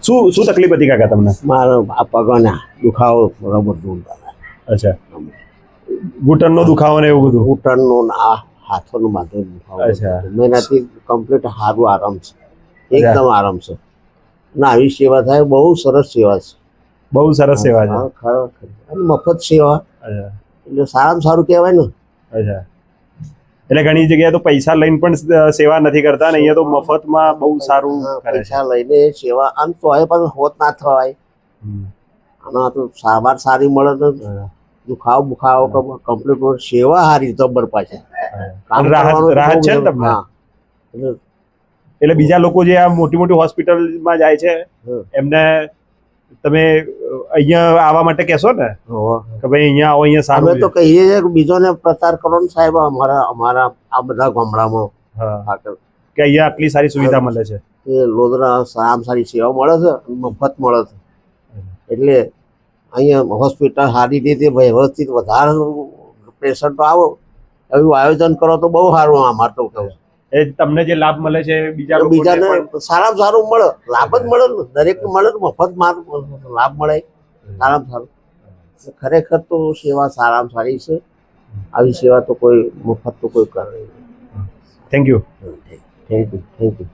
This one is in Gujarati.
શું શું તકલીફ હતી કાકા તમને? મારો આ પગના દુખાવો બરાબર દૂર થાય. અચ્છા, ઘૂંટણનો દુખાવો ને એવું બધું? ઘૂંટણનો ને આ હાથોનો માથે દુખાવો. અચ્છા. એનાથી કમ્પ્લીટ સારું આરામ છે, એકદમ આરામ છે. ના આવી સેવા થાય, બહુ સરસ સેવા છે. બહુ સરસ સેવા છે. હા, ખરેખર. અને મફત સેવા અચ્છા એટલે સારામાં સારું કહેવાય ને. અચ્છા, એટલે ઘણી જગ્યાએ તો પૈસા લઈને પણ સેવા નથી કરતા ને અહીંયા તો મફતમાં બહુ સારું હા, કરે છે. પૈસા લઈને સેવા આમ તો હોય પણ હોત ના થવાય. અને આ તો સારવાર સારી મળે તો દુખાવો બુખાવો કમ્પ્લીટ સેવા સારી જબર પાછી. અને રાહત છે ને તમને? હા, એટલે બીજા લોકો જે આ મોટી મોટી હોસ્પિટલમાં જાય છે એમને તમે અહીંયા આવવા માટે કહેશો ને કે ભાઈ અહીંયા આવો, અહીંયા સારું અમે તો કહીએ છીએ કે બીજોને પ્રચાર કરો ને સાહેબ, અમારા આ બધા ગામડામાં કે અહીંયા આટલી સારી સુવિધા મળે છે. એ લોધરા સારામાં સારી સેવા મળે છે, મફત મળે છે. એટલે અહીંયા હોસ્પિટલ સારી રીતે વ્યવસ્થિત વધારે પેશન્ટો આવો એવું આયોજન કરો તો બહુ સારું. અમારે તો કહું એ તમને જે લાભ મળે છે બીજાને સારામાં સારું મળે, લાભ જ મળે ને, દરેકને મળે ને, મફત લાભ મળે સારામાં સારું. ખરેખર તો સેવા સારામાં સારી છે. આવી સેવા તો કોઈ મફત તો કોઈ કરે નહીં. Thank you. Thank you.